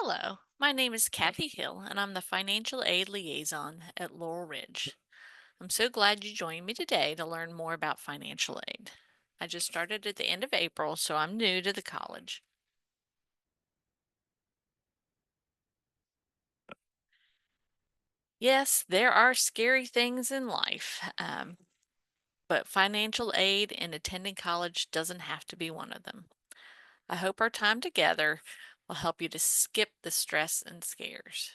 Hello, my name is Cathy Hill, and I'm the Financial Aid Liaison at Laurel Ridge. I'm so glad you joined me today to learn more about financial aid. I just started at the end of April, so I'm new to the college. Yes, there are scary things in life, but financial aid and attending college doesn't have to be one of them. I hope our time together will help you to skip the stress and scares.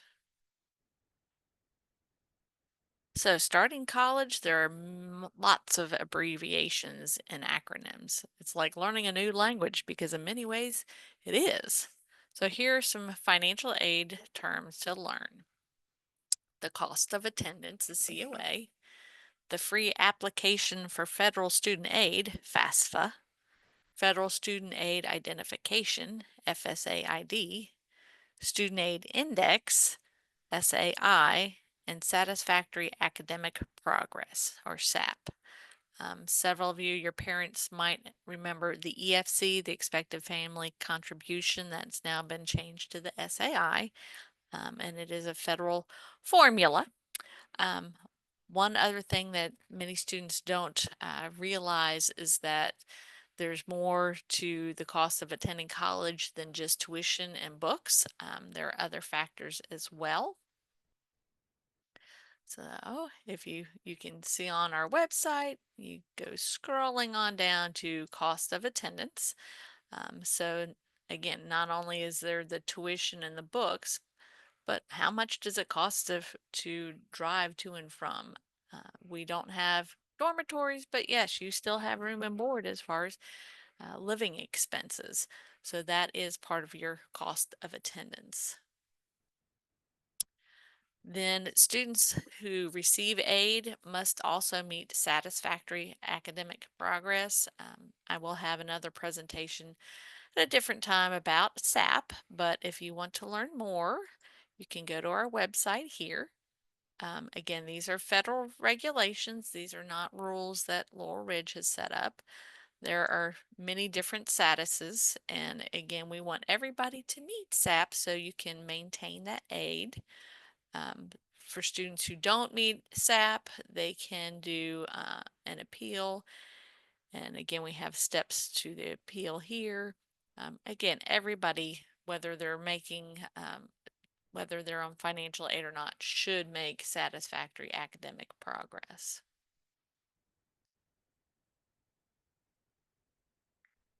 So, starting college, there are lots of abbreviations and acronyms. It's like learning a new language because, in many ways, it is. So, here are some financial aid terms to learn: the cost of attendance, the COA, the free application for federal student aid, FAFSA, federal student aid identification, FSAID, student aid index, SAI, and satisfactory academic progress, or SAP. Several of you, your parents might remember the EFC, the expected family contribution, that's now been changed to the SAI, and it is a federal formula. Um, one other thing that many students don't realize is that there's more to the cost of attending college than just tuition and books. There are other factors as well. So if you can see on our website, you go scrolling on down to cost of attendance. So again, not only is there the tuition and the books, but how much does it cost to drive to and from? We don't have dormitories, but yes, you still have room and board as far as living expenses. So that is part of your cost of attendance. Then students who receive aid must also meet satisfactory academic progress. I will have another presentation at a different time about SAP, but if you want to learn more, you can go to our website here. Again, these are federal regulations. These are not rules that Laurel Ridge has set up. There are many different statuses, and again, we want everybody to meet SAP so you can maintain that aid. For students who don't meet SAP, they can do an appeal. And again, we have steps to the appeal here. Again, everybody, whether they're whether they're on financial aid or not, should make satisfactory academic progress.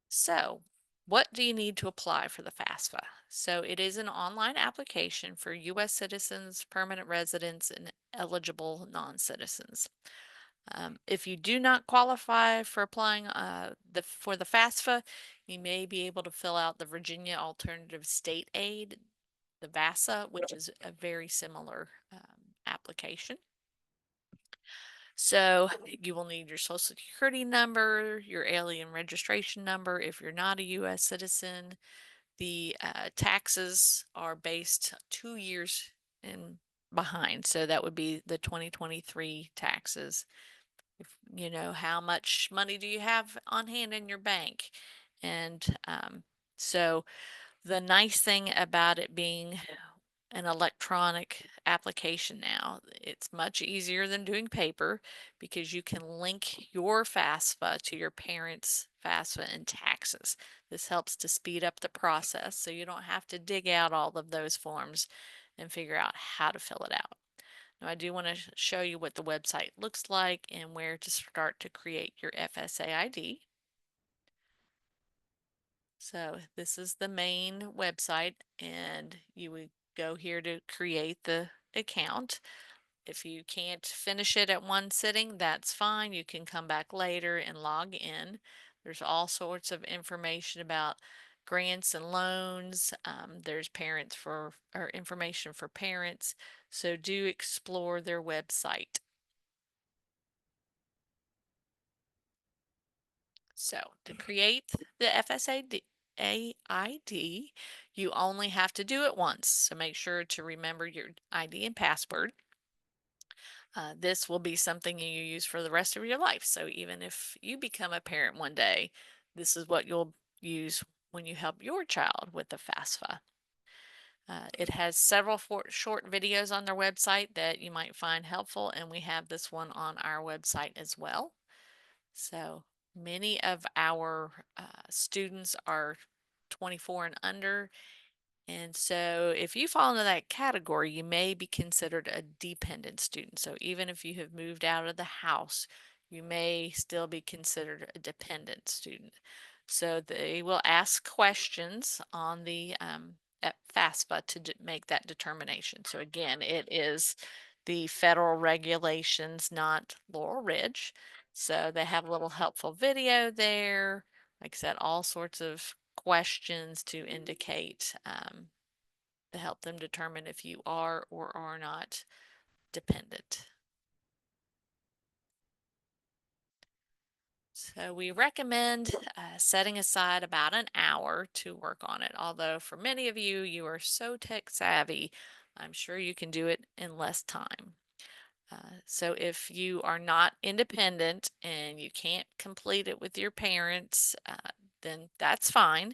So, what do you need to apply for the FAFSA? So, it is an online application for U.S. citizens, permanent residents, and eligible non-citizens. If you do not qualify for applying for the FAFSA, you may be able to fill out the Virginia Alternative State Aid, the VASA, which is a very similar application. So you will need your social security number, your alien registration number if you're not a U.S. citizen. The taxes are based 2 years in behind, so that would be the 2023 taxes. If you know how much money do you have on hand in your bank, and so the nice thing about it being an electronic application now, it's much easier than doing paper because you can link your FAFSA to your parents' FAFSA and taxes. This helps to speed up the process so you don't have to dig out all of those forms and figure out how to fill it out. Now, I do want to show you what the website looks like and where to start to create your FSA ID. So this is the main website, and you would go here to create the account. If you can't finish it at one sitting, that's fine. You can come back later and log in. There's all sorts of information about grants and loans. There's parents for or information for parents. So do explore their website. So to create the FSA ID, you only have to do it once. So make sure to remember your ID and password. This will be something you use for the rest of your life. So even if you become a parent one day, this is what you'll use when you help your child with the FAFSA. It has several short videos on their website that you might find helpful, and we have this one on our website as well. So many of our students are 24 and under, and so if you fall into that category, you may be considered a dependent student. So even if you have moved out of the house, you may still be considered a dependent student. So they will ask questions on the at FAFSA to make that determination. So again, it is the federal regulations, not Laurel Ridge. So they have a little helpful video there. Like I said, all sorts of questions to indicate to help them determine if you are or are not dependent. So we recommend setting aside about an hour to work on it. Although for many of you, you are so tech savvy, I'm sure you can do it in less time. So if you are not independent and you can't complete it with your parents, then that's fine.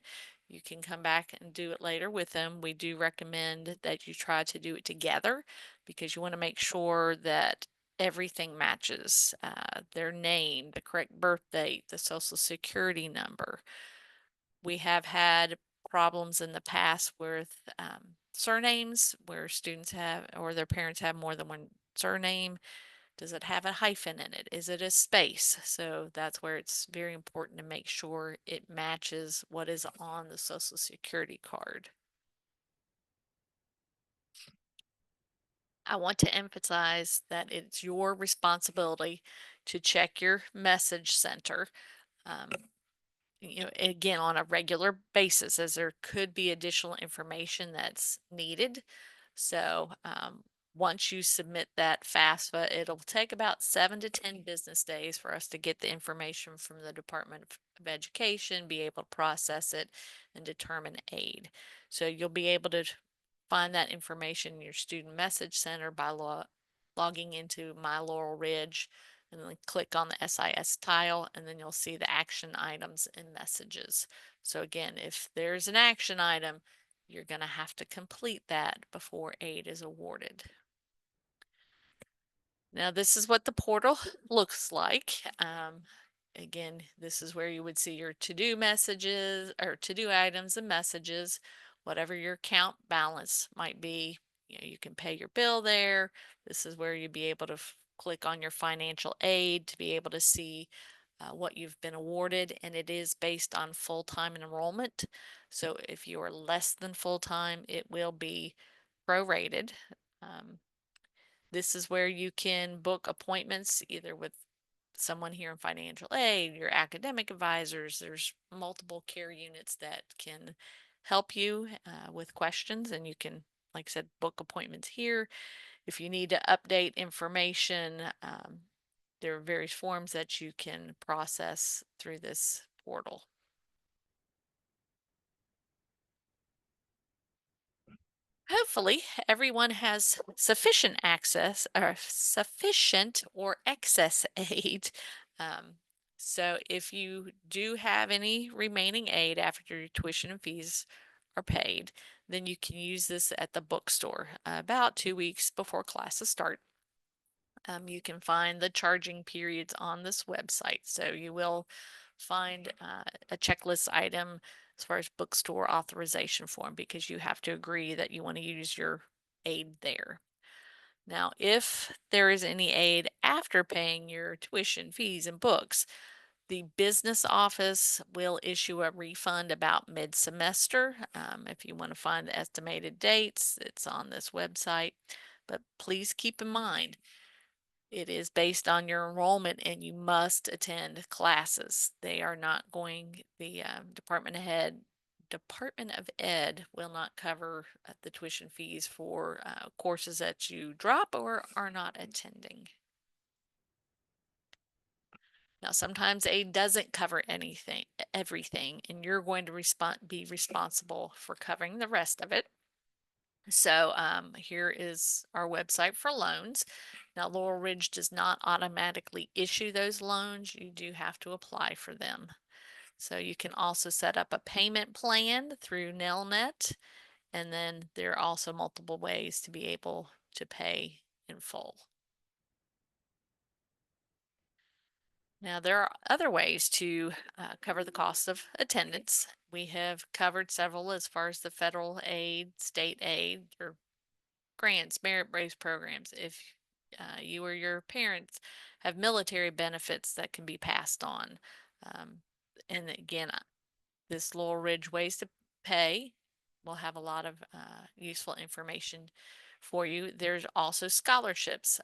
You can come back and do it later with them. We do recommend that you try to do it together because you want to make sure that everything matches their name, the correct birth date, the social security number. We have had problems in the past with surnames where students have or their parents have more than one surname. Does it have a hyphen in it? Is it a space? So that's where it's very important to make sure it matches what is on the Social Security card. I want to emphasize that it's your responsibility to check your message center. Um, again, on a regular basis, as there could be additional information that's needed. So once you submit that FAFSA, it'll take about 7 to 10 business days for us to get the information from the Department of Education, be able to process it, and determine aid. So you'll be able to find that information in your student message center by logging into My Laurel Ridge and then click on the SIS tile, and then you'll see the action items and messages. So again, if there's an action item, you're going to have to complete that before aid is awarded. Now this is what the portal looks like. Again, this is where you would see your to-do messages or to-do items and messages, whatever your account balance might be. You can pay your bill there. This is where you'd be able to click on your financial aid to be able to see what you've been awarded, and it is based on full-time enrollment. So if you are less than full-time, it will be prorated. This is where you can book appointments either with someone here in financial aid, your academic advisors. There's multiple care units that can help you with questions, and you can, like I said, book appointments here. If you need to update information, there are various forms that you can process through this portal. Hopefully, everyone has sufficient access or sufficient or excess aid. Um, so if you do have any remaining aid after your tuition and fees are paid, then you can use this at the bookstore about 2 weeks before classes start. You can find the charging periods on this website. So you will find a checklist item as far as bookstore authorization form because you have to agree that you want to use your aid there. Now, if there is any aid after paying your tuition, fees, and books, the business office will issue a refund about mid-semester. If you want to find the estimated dates, it's on this website. But please keep in mind, it is based on your enrollment and you must attend classes. They are not going, the Department of Ed will not cover the tuition fees for courses that you drop or are not attending. Now, sometimes aid doesn't cover everything, and you're going to be responsible for covering the rest of it. So here is our website for loans. Now, Laurel Ridge does not automatically issue those loans. You do have to apply for them. So you can also set up a payment plan through Nelnet, And then there are also multiple ways to be able to pay in full. Now, there are other ways to cover the cost of attendance. We have covered several as far as the federal aid, state aid, or grants, merit-based programs. If you or your parents have military benefits that can be passed on. And again, this Laurel Ridge Ways to Pay will have a lot of useful information for you. There's also scholarships.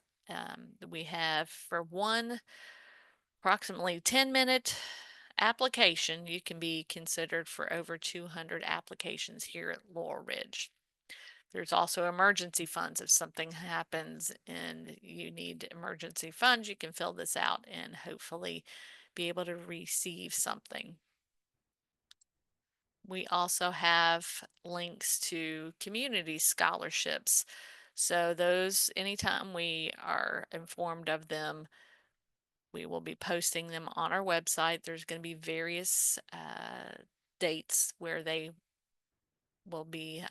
We have for one approximately 10-minute application, you can be considered for over 200 applications here at Laurel Ridge. There's also emergency funds. If something happens and you need emergency funds, you can fill this out and hopefully be able to receive something. We also have links to community scholarships. So those, anytime we are informed of them, we will be posting them on our website. There's going to be various dates where they will be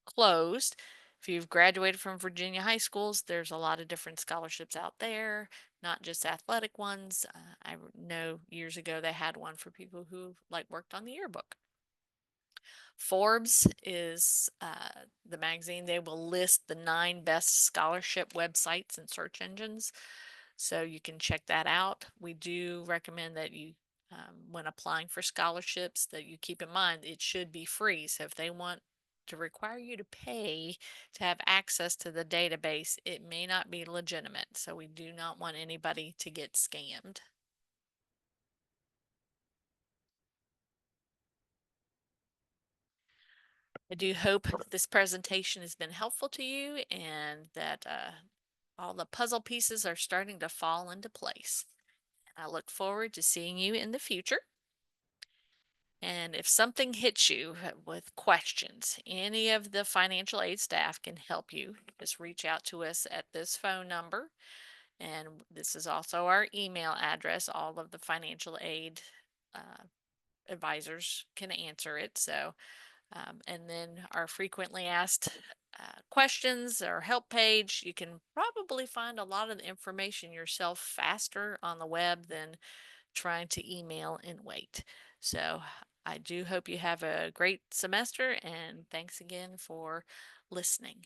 closed. If you've graduated from Virginia high schools, there's a lot of different scholarships out there, not just athletic ones. I know years ago they had one for people who worked on the yearbook. Forbes is the magazine. They will list the 9 best scholarship websites and search engines, so you can check that out. We do recommend that you, when applying for scholarships, that you keep in mind it should be free. So if they want to require you to pay to have access to the database, it may not be legitimate. So we do not want anybody to get scammed. I do hope this presentation has been helpful to you and that all the puzzle pieces are starting to fall into place. I look forward to seeing you in the future. And if something hits you with questions, any of the financial aid staff can help you. Just reach out to us at this phone number. And this is also our email address. All of the financial aid advisors can answer it. So, and then our frequently asked questions or help page, you can probably find a lot of the information yourself faster on the web than trying to email and wait. So I do hope you have a great semester, and thanks again for listening.